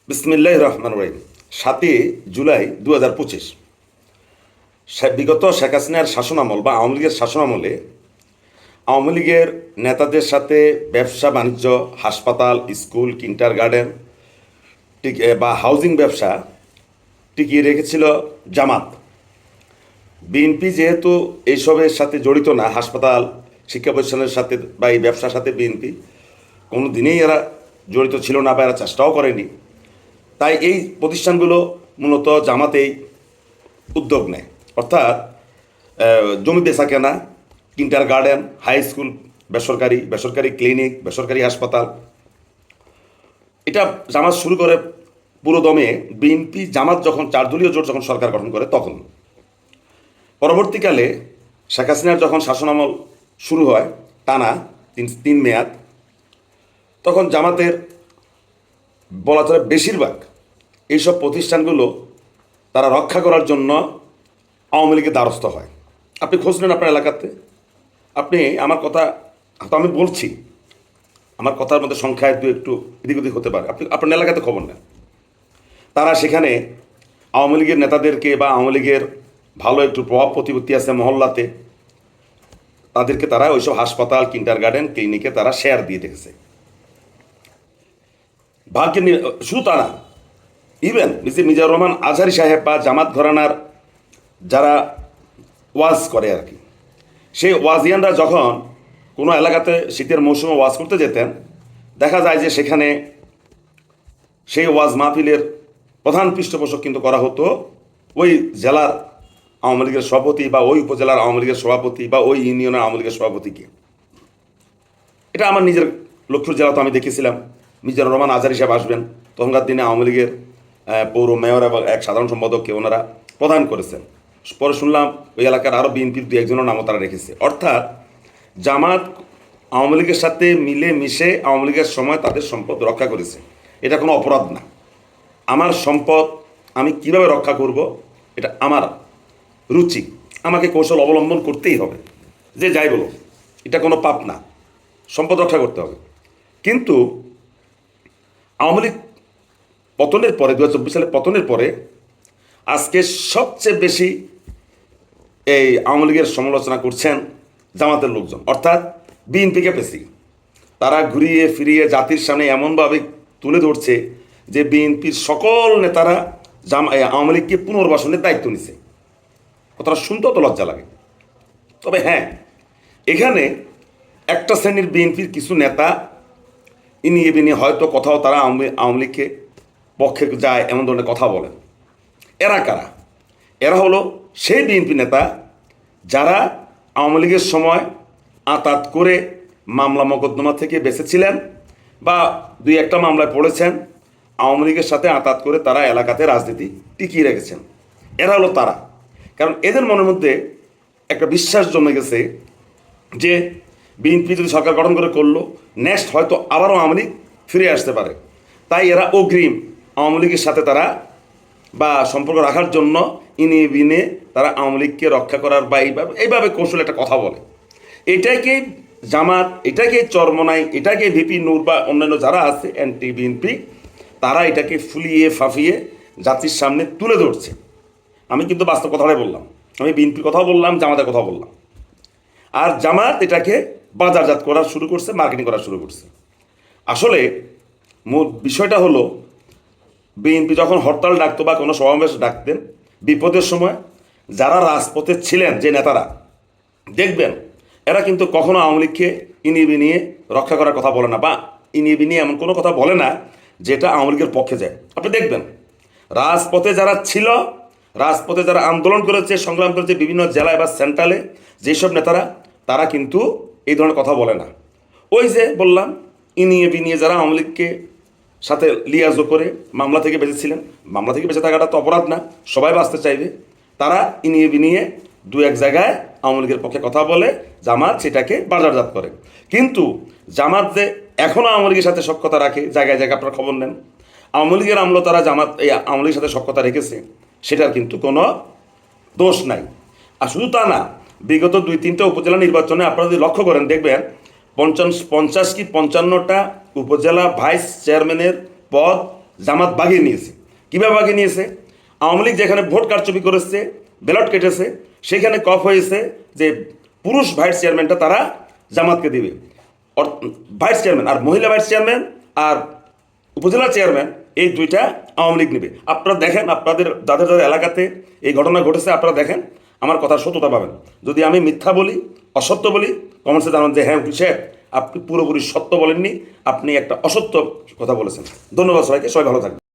বিসমিল্লাহির রহমানির রহিম। ৭ই জুলাই ২০২৫ বিগত শেখ হাসিনার শাসনামল বা আওয়ামী লীগের শাসনামলে আওয়ামী লীগের নেতাদের সাথে ব্যবসা বাণিজ্য, হাসপাতাল, স্কুল, কিন্ডার গার্ডেন বা হাউজিং ব্যবসা টিকিয়ে রেখেছিল জামাত। বিএনপি যেহেতু এইসবের সাথে জড়িত না, হাসপাতাল, শিক্ষা প্রতিষ্ঠানের সাথে বা এই ব্যবসার সাথে বিএনপি কোনো দিনেই এরা জড়িত ছিল না বা এরা চেষ্টাও করেনি, তাই এই প্রতিষ্ঠানগুলো মূলত জামাতেই উদ্যোগ নেয়। অর্থাৎ জমি বেচা কেনা, কিন্ডার গার্ডেন, হাই স্কুল, বেসরকারি ক্লিনিক, বেসরকারি হাসপাতাল, এটা জামাত শুরু করে পুরো দমে। বিএনপি জামাত যখন 4 দলীয় জোট যখন সরকার গঠন করে, তখন পরবর্তীকালে শেখ হাসিনার যখন শাসনামল শুরু হয় টানা তিন মেয়াদ, তখন জামাতের বলা চলে বেশিরভাগ এইসব প্রতিষ্ঠানগুলো তারা রক্ষা করার জন্য আওয়ামী লীগের দ্বারস্থ হয়। আপনি খোঁজ নেন আপনার এলাকাতে, আপনি আমার কথা তো আমি বলছি, আমার কথার মধ্যে সংখ্যায় একটু এদিক ওদিক হতে পারে, আপনি আপনার এলাকাতে খবর নেন। তারা সেখানে আওয়ামী লীগের নেতাদেরকে বা আওয়ামী লীগের ভালো একটু প্রভাব প্রতিপত্তি আছে মহল্লাতে, তাদেরকে তারা ওইসব হাসপাতাল, কিন্ডার গার্ডেন, ক্লিনিকে তারা শেয়ার দিয়ে দেখেছে। ভাগ্যের শুধু তা না, ইভেন মিজানুর রহমান আজহারি সাহেব বা জামাত ঘরানার যারা ওয়াজ করে আর কি, সেই ওয়াজিয়ানরা যখন কোনো এলাকাতে শীতের মৌসুমে ওয়াজ করতে যেতেন, দেখা যায় যে সেখানে সেই ওয়াজ মাহফিলের প্রধান পৃষ্ঠপোষক কিন্তু করা হতো ওই জেলার আওয়ামী লীগের সভাপতি বা ওই উপজেলার আওয়ামী লীগের সভাপতি বা ওই ইউনিয়নের আওয়ামী লীগের সভাপতিকে। এটা আমার নিজের লক্ষ্মীপুর জেলা তো আমি দেখেছিলাম। মিজানুর রহমান আজহারি সাহেব আসবেন, তখনকার দিনে আওয়ামী লীগের পৌর মেয়র এবং এক সাধারণ সম্পাদককে ওনারা প্রদান করেছেন। পরে শুনলাম ওই এলাকার আরও বিএনপির 2-1জনের নামও তারা রেখেছে। অর্থাৎ জামাত আওয়ামী লীগের সাথে মিলে মিশে আওয়ামী লীগের সময় তাদের সম্পদ রক্ষা করেছে। এটা কোনো অপরাধ না। আমার সম্পদ আমি কিভাবে রক্ষা করব, এটা আমার রুচি, আমাকে কৌশল অবলম্বন করতেই হবে, যে যাই বলো, এটা কোনো পাপ না, সম্পদ রক্ষা করতে হবে। কিন্তু আওয়ামী লীগ পতনের পরে 2024 সালে পতনের পরে আজকে সবচেয়ে বেশি এই আওয়ামী লীগের সমালোচনা করছেন জামাতের লোকজন, অর্থাৎ বিএনপিকে পেছি। তারা ঘুরিয়ে ফিরিয়ে জাতির সামনে এমনভাবে তুলে ধরছে যে বিএনপির সকল নেতারা আওয়ামী লীগকে পুনর্বাসনের দায়িত্ব নিছে। কথাটা শুনতেও তো লজ্জা লাগে। তবে হ্যাঁ, এখানে একটা শ্রেণীর বিএনপির কিছু নেতা ইনিয়ে বিনিয়ে হয়তো কোথাও তারা আওয়ামী লীগকে পক্ষে যায় এমন ধরনের কথা বলেন। এরা কারা? এরা হলো সেই বিএনপি নেতা যারা আওয়ামী লীগের সময় আঁতাত করে মামলা মোকদ্দমা থেকে বেঁচেছিলেন বা 2-1টা মামলায় পড়েছেন, আওয়ামী লীগের সাথে আঁতাত করে তারা এলাকাতে রাজনীতি টিকিয়ে রেখেছেন। এরা হলো তারা। কারণ এদের মনের মধ্যে একটা বিশ্বাস জমে গেছে যে বিএনপি যদি সরকার গঠন করে করলো, নেক্সট হয়তো আবারও আওয়ামী লীগ ফিরে আসতে পারে। তাই এরা অগ্রিম আওয়ামী লীগের সাথে তারা বা সম্পর্ক রাখার জন্য ইনিয়ে বিনে তারা আওয়ামী লীগকে রক্ষা করার বা এইভাবে কৌশল একটা কথা বলে। এটাকে জামাত, এটাকে চরমনাই, এটাকে ভিপি নূর বা অন্যান্য যারা আছে অ্যান্টি বিএনপি, তারা এটাকে ফুলিয়ে ফাঁফিয়ে জাতির সামনে তুলে ধরছে। আমি কিন্তু বাস্তব কথাটাই বললাম, আমি বিএনপির কথাও বললাম, জামাতের কথাও বললাম। আর জামাত এটাকে বাজারজাত করা শুরু করছে, মার্কেটিং করা শুরু করছে। আসলে মূল বিষয়টা হলো, বিএনপি যখন হরতাল ডাকতো বা কোনো সমাবেশ ডাকতেন, বিপদের সময় যারা রাজপথে ছিলেন যে নেতারা, দেখবেন এরা কিন্তু কখনো আওয়ামী লীগকে ইনিয়ে বিনিয়ে রক্ষা করার কথা বলে না বা ইনিয়ে বিনিয়ে এমন কোনো কথা বলে না যেটা আওয়ামী লীগের পক্ষে যায়। আপনি দেখবেন রাজপথে যারা ছিল, রাজপথে যারা আন্দোলন করেছে, সংগ্রাম করেছে বিভিন্ন জেলায় বা সেন্ট্রালে, যেসব নেতারা, তারা কিন্তু এই ধরনের কথা বলে না। ওই যে বললাম, ইনিয়ে বিনিয়ে যারা আওয়ামী লীগকে সাথে লিয়াজো করে মামলা থেকে বেঁচেছিলেন, মামলা থেকে বেঁচে থাকাটা তো অপরাধ না, সবাই বাঁচতে চাইবে, তারা ইনিয়ে বিনিয়ে 2-1 জায়গায় আওয়ামী লীগের পক্ষে কথা বলে, জামাত সেটাকে বাজারজাত করে। কিন্তু জামাত যে এখনও আওয়ামী লীগের সাথে সখ্যতা রাখে, জায়গায় জায়গায় আপনারা খবর নেন, আওয়ামী লীগের আমল তারা জামাত এই আওয়ামী লীগের সাথে সখ্যতা রেখেছে, সেটার কিন্তু কোনো দোষ নাই। আর শুধু তা না, বিগত 2-3টা উপজেলা নির্বাচনে আপনারা যদি লক্ষ্য করেন, দেখবেন 50 কি 55টা উপজেলা ভাইস চেয়ারম্যানের পদ জামাত বাগিয়ে নিয়েছে। কীভাবে বাগিয়ে নিয়েছে? আওয়ামী লীগ যেখানে ভোট কারচুপি করেছে, ব্যালট কেটেছে, সেখানে কফ হয়েছে যে পুরুষ ভাইস চেয়ারম্যানটা তারা জামাতকে দিবে, ভাইস চেয়ারম্যান আর মহিলা ভাইস চেয়ারম্যান আর উপজেলা চেয়ারম্যান এই দুইটা আওয়ামী লীগ নেবে। আপনারা দেখেন, আপনাদের যাদের যাদের এলাকাতে এই ঘটনা ঘটেছে আপনারা দেখেন, আমার কথার সত্যতা পাবেন। যদি আমি মিথ্যা বলি, অসত্য বলি, কমেন্টসে জানান যে হ্যাঁ শেখ আপনি পুরোপুরি সত্য বলেননি, আপনি একটা অসত্য কথা বলেছেন। ধন্যবাদ সবাইকে, সবাই ভালো থাকবেন।